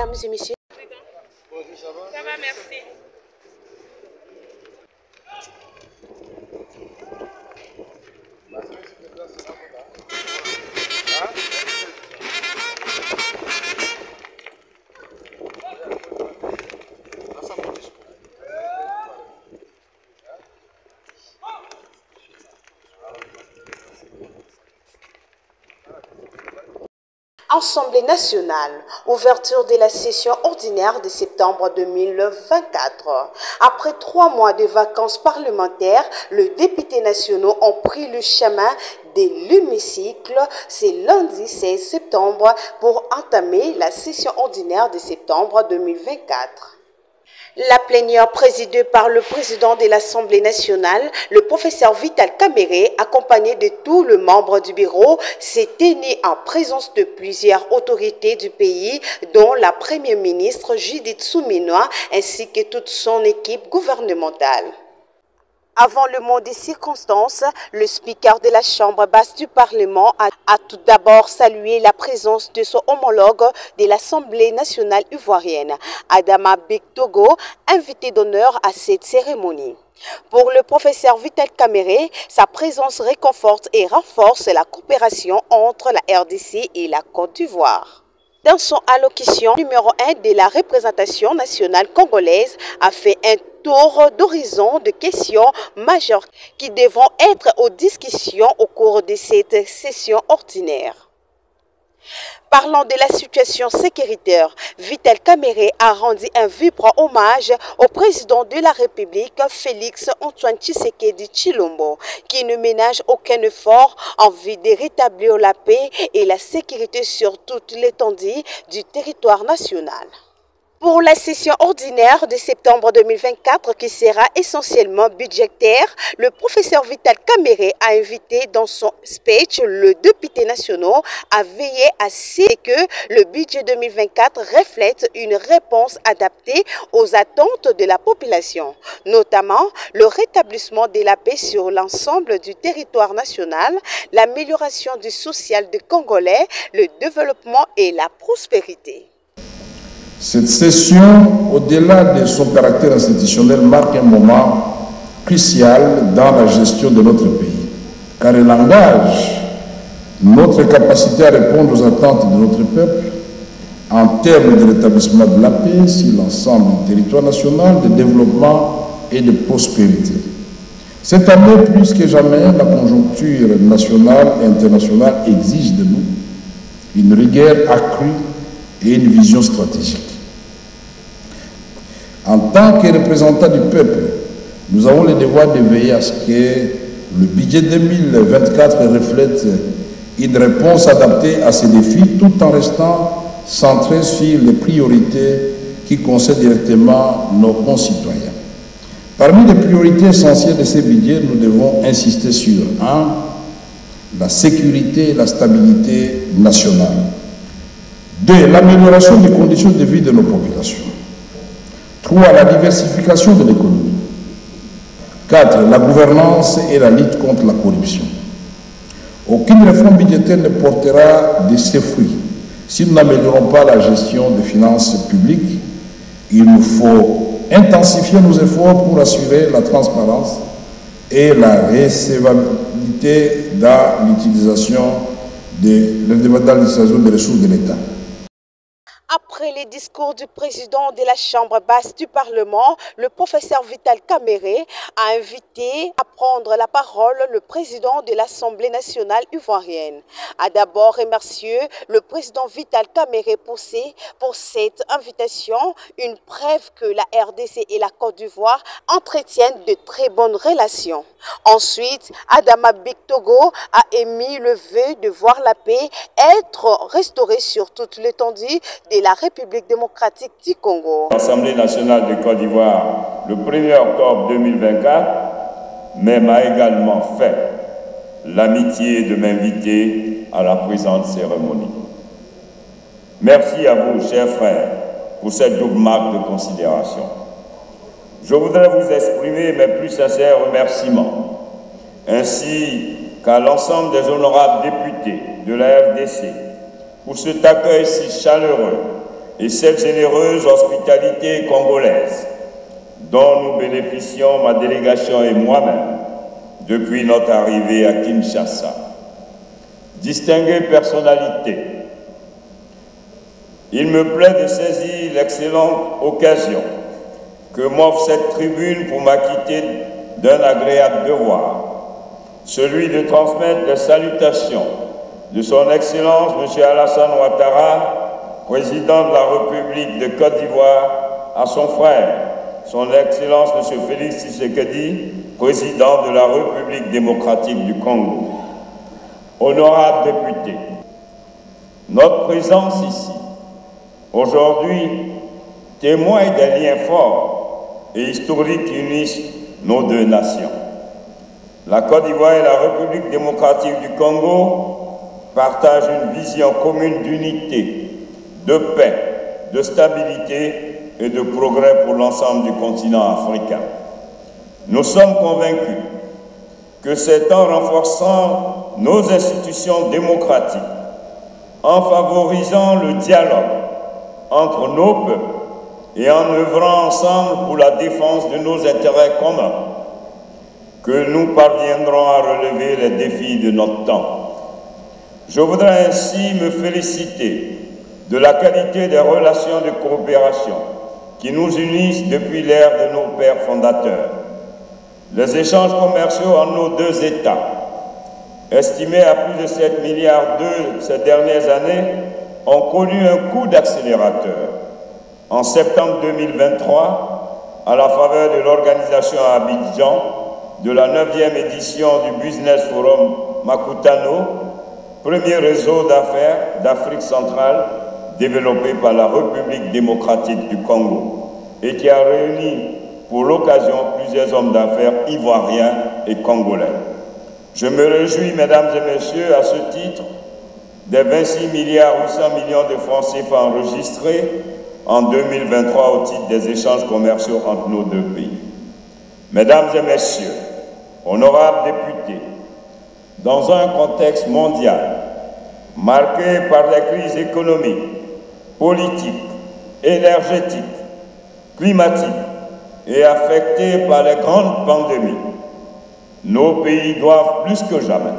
Mesdames et messieurs. Bonjour, ça va? Ça va, merci. Assemblée nationale, ouverture de la session ordinaire de septembre 2024. Après 3 mois de vacances parlementaires, les députés nationaux ont pris le chemin de l'hémicycle ce lundi 16 septembre pour entamer la session ordinaire de septembre 2024. La plénière présidée par le président de l'Assemblée nationale, le professeur Vital Kamerhe, accompagné de tous les membres du bureau, s'est tenue en présence de plusieurs autorités du pays, dont la première ministre Judith Suminwa ainsi que toute son équipe gouvernementale. Avant le mot des circonstances, le speaker de la Chambre basse du Parlement a tout d'abord salué la présence de son homologue de l'Assemblée nationale ivoirienne, Adama Bektogo, invité d'honneur à cette cérémonie. Pour le professeur Vital Kamerhe, sa présence réconforte et renforce la coopération entre la RDC et la Côte d'Ivoire. Dans son allocution numéro 1 de la représentation nationale congolaise, a fait un tour d'horizon de questions majeures qui devront être aux discussions au cours de cette session ordinaire. Parlant de la situation sécuritaire, Vital Kamerhe a rendu un vibrant hommage au président de la République, Félix Antoine Tshisekedi Tshilombo, qui ne ménage aucun effort en vue de rétablir la paix et la sécurité sur toute l'étendue du territoire national. Pour la session ordinaire de septembre 2024 qui sera essentiellement budgétaire, le professeur Vital Kamerhe a invité dans son speech le député national à veiller à ce que le budget 2024 reflète une réponse adaptée aux attentes de la population, notamment le rétablissement de la paix sur l'ensemble du territoire national, l'amélioration du social des Congolais, le développement et la prospérité. Cette session, au-delà de son caractère institutionnel, marque un moment crucial dans la gestion de notre pays, car elle engage notre capacité à répondre aux attentes de notre peuple en termes de rétablissement de la paix sur l'ensemble du territoire national, de développement et de prospérité. Cette année, plus que jamais, la conjoncture nationale et internationale exige de nous une rigueur accrue et une vision stratégique. En tant que représentants du peuple, nous avons le devoir de veiller à ce que le budget 2024 reflète une réponse adaptée à ces défis tout en restant centré sur les priorités qui concernent directement nos concitoyens. Parmi les priorités essentielles de ces budgets, nous devons insister sur 1. La sécurité et la stabilité nationale. 2. L'amélioration des conditions de vie de nos populations. 3. La diversification de l'économie. 4. La gouvernance et la lutte contre la corruption. Aucune réforme budgétaire ne portera de ses fruits si nous n'améliorons pas la gestion des finances publiques. Il nous faut intensifier nos efforts pour assurer la transparence et la recevabilité dans l'utilisation des ressources de l'État. Après les discours du président de la Chambre basse du Parlement, le professeur Vital Kamerhe a invité à prendre la parole le président de l'Assemblée nationale ivoirienne. A d'abord remercié le président Vital Kamerhe pour cette invitation, une preuve que la RDC et la Côte d'Ivoire entretiennent de très bonnes relations. Ensuite, Adama Bektogo a émis le vœu de voir la paix être restaurée sur toute l'étendue de la République démocratique du Congo. L'Assemblée nationale de Côte d'Ivoire, le 1er octobre 2024, mais m'a également fait l'amitié de m'inviter à la présente cérémonie. Merci à vous, chers frères, pour cette double marque de considération. Je voudrais vous exprimer mes plus sincères remerciements, ainsi qu'à l'ensemble des honorables députés de la RDC pour cet accueil si chaleureux et cette généreuse hospitalité congolaise dont nous bénéficions, ma délégation et moi-même, depuis notre arrivée à Kinshasa. Distinguée personnalité, il me plaît de saisir l'excellente occasion que m'offre cette tribune pour m'acquitter d'un agréable devoir, celui de transmettre les salutations de son Excellence M. Alassane Ouattara, président de la République de Côte d'Ivoire, à son frère, son Excellence M. Félix Tshisekedi, président de la République démocratique du Congo. Honorables députés, notre présence ici, aujourd'hui, témoigne des liens forts et historiques qui unissent nos deux nations. La Côte d'Ivoire et la République démocratique du Congo partagent une vision commune d'unité, de paix, de stabilité et de progrès pour l'ensemble du continent africain. Nous sommes convaincus que c'est en renforçant nos institutions démocratiques, en favorisant le dialogue entre nos peuples et en œuvrant ensemble pour la défense de nos intérêts communs, que nous parviendrons à relever les défis de notre temps. Je voudrais ainsi me féliciter de la qualité des relations de coopération qui nous unissent depuis l'ère de nos pères fondateurs. Les échanges commerciaux entre nos deux États, estimés à plus de 7 milliards d'euros ces dernières années, ont connu un coup d'accélérateur. En septembre 2023, à la faveur de l'organisation à Abidjan de la 9e édition du Business Forum Makutano, premier réseau d'affaires d'Afrique centrale développé par la République démocratique du Congo et qui a réuni pour l'occasion plusieurs hommes d'affaires ivoiriens et congolais. Je me réjouis, mesdames et messieurs, à ce titre, des 26 milliards 800 millions de francs CFA enregistrés en 2023 au titre des échanges commerciaux entre nos deux pays. Mesdames et messieurs, honorables députés, dans un contexte mondial marqué par des crises économiques, politiques, énergétiques, climatiques et affecté par les grandes pandémies, nos pays doivent plus que jamais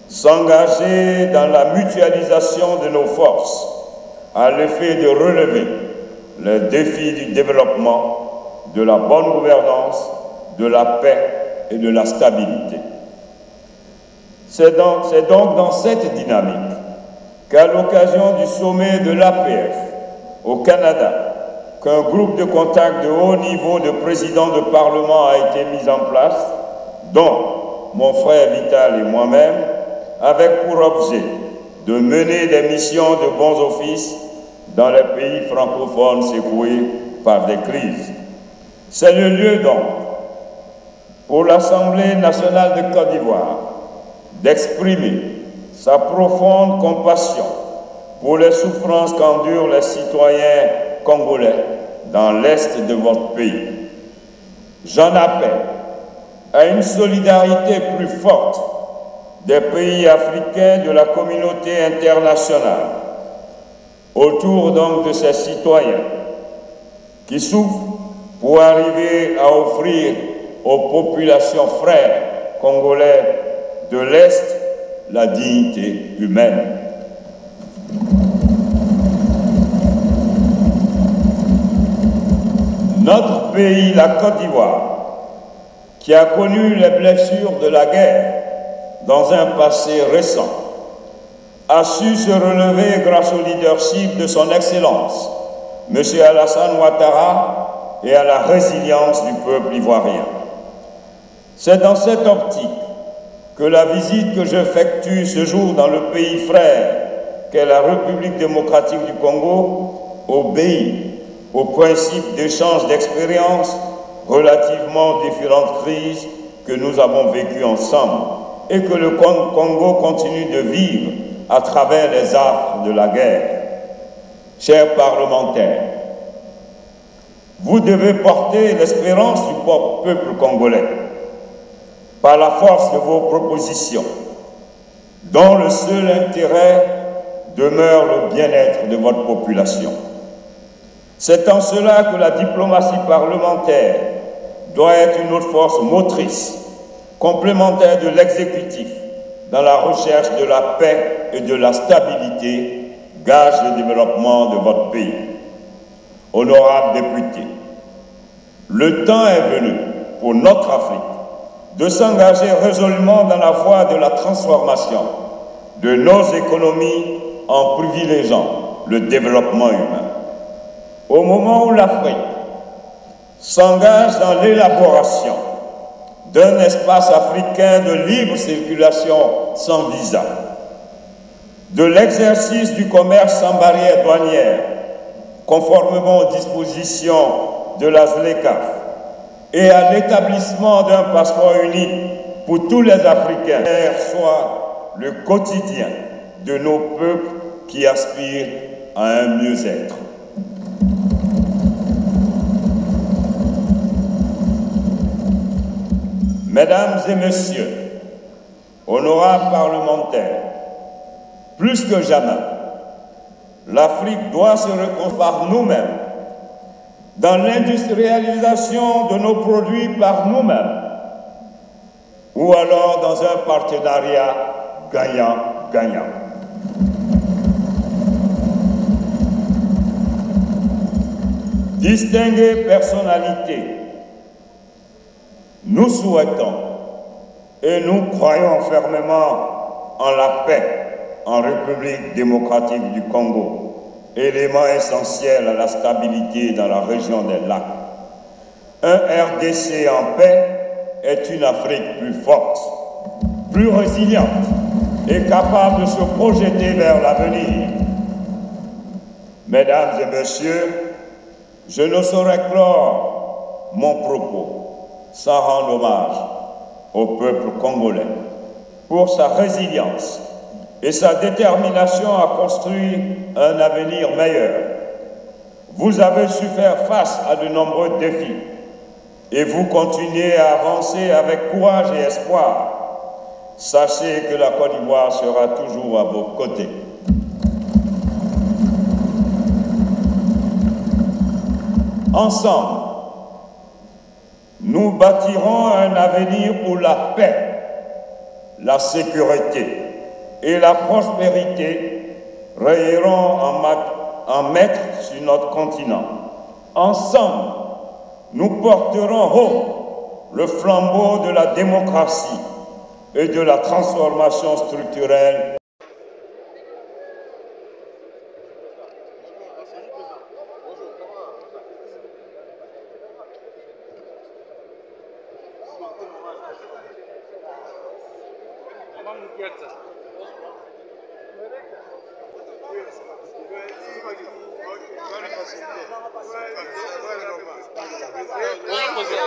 s'engager dans la mutualisation de nos forces à l'effet de relever les défis du développement, de la bonne gouvernance, de la paix et de la stabilité. C'est donc dans cette dynamique qu'à l'occasion du sommet de l'APF au Canada, qu'un groupe de contact de haut niveau de présidents de Parlement a été mis en place, dont mon frère Vital et moi-même, avec pour objet de mener des missions de bons offices dans les pays francophones secoués par des crises. C'est le lieu donc pour l'Assemblée nationale de Côte d'Ivoire d'exprimer sa profonde compassion pour les souffrances qu'endurent les citoyens congolais dans l'est de votre pays. J'en appelle à une solidarité plus forte des pays africains de la communauté internationale autour donc de ces citoyens qui souffrent pour arriver à offrir aux populations frères congolais de l'Est la dignité humaine. Notre pays, la Côte d'Ivoire, qui a connu les blessures de la guerre dans un passé récent, a su se relever grâce au leadership de son Excellence, M. Alassane Ouattara, et à la résilience du peuple ivoirien. C'est dans cette optique que la visite que j'effectue ce jour dans le pays frère qu'est la République démocratique du Congo obéit au principe d'échange d'expériences relativement aux différentes crises que nous avons vécues ensemble et que le Congo continue de vivre à travers les affres de la guerre. Chers parlementaires, vous devez porter l'espérance du peuple congolais par la force de vos propositions, dont le seul intérêt demeure le bien-être de votre population. C'est en cela que la diplomatie parlementaire doit être une autre force motrice, complémentaire de l'exécutif, dans la recherche de la paix et de la stabilité, gage de développement de votre pays. Honorables députés, le temps est venu pour notre Afrique de s'engager résolument dans la voie de la transformation de nos économies en privilégiant le développement humain. Au moment où l'Afrique s'engage dans l'élaboration d'un espace africain de libre circulation sans visa, de l'exercice du commerce sans barrière douanière, conformément aux dispositions de la ZLECAf, et à l'établissement d'un passeport unique pour tous les Africains, soit le quotidien de nos peuples qui aspirent à un mieux-être. Mesdames et messieurs, honorables parlementaires, plus que jamais, l'Afrique doit se reconstruire par nous-mêmes, dans l'industrialisation de nos produits par nous-mêmes, ou alors dans un partenariat gagnant-gagnant. Distinguées personnalités, nous souhaitons et nous croyons fermement en la paix en République démocratique du Congo, élément essentiel à la stabilité dans la région des lacs. Un RDC en paix est une Afrique plus forte, plus résiliente et capable de se projeter vers l'avenir. Mesdames et messieurs, je ne saurais clore mon propos sans rendre hommage au peuple congolais pour sa résilience et sa détermination à construire un avenir meilleur. Vous avez su faire face à de nombreux défis et vous continuez à avancer avec courage et espoir. Sachez que la Côte d'Ivoire sera toujours à vos côtés. Ensemble, nous bâtirons un avenir où la paix, la sécurité et la prospérité rayeront en maître sur notre continent. Ensemble, nous porterons haut le flambeau de la démocratie et de la transformation structurelle.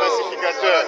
Pacificateur.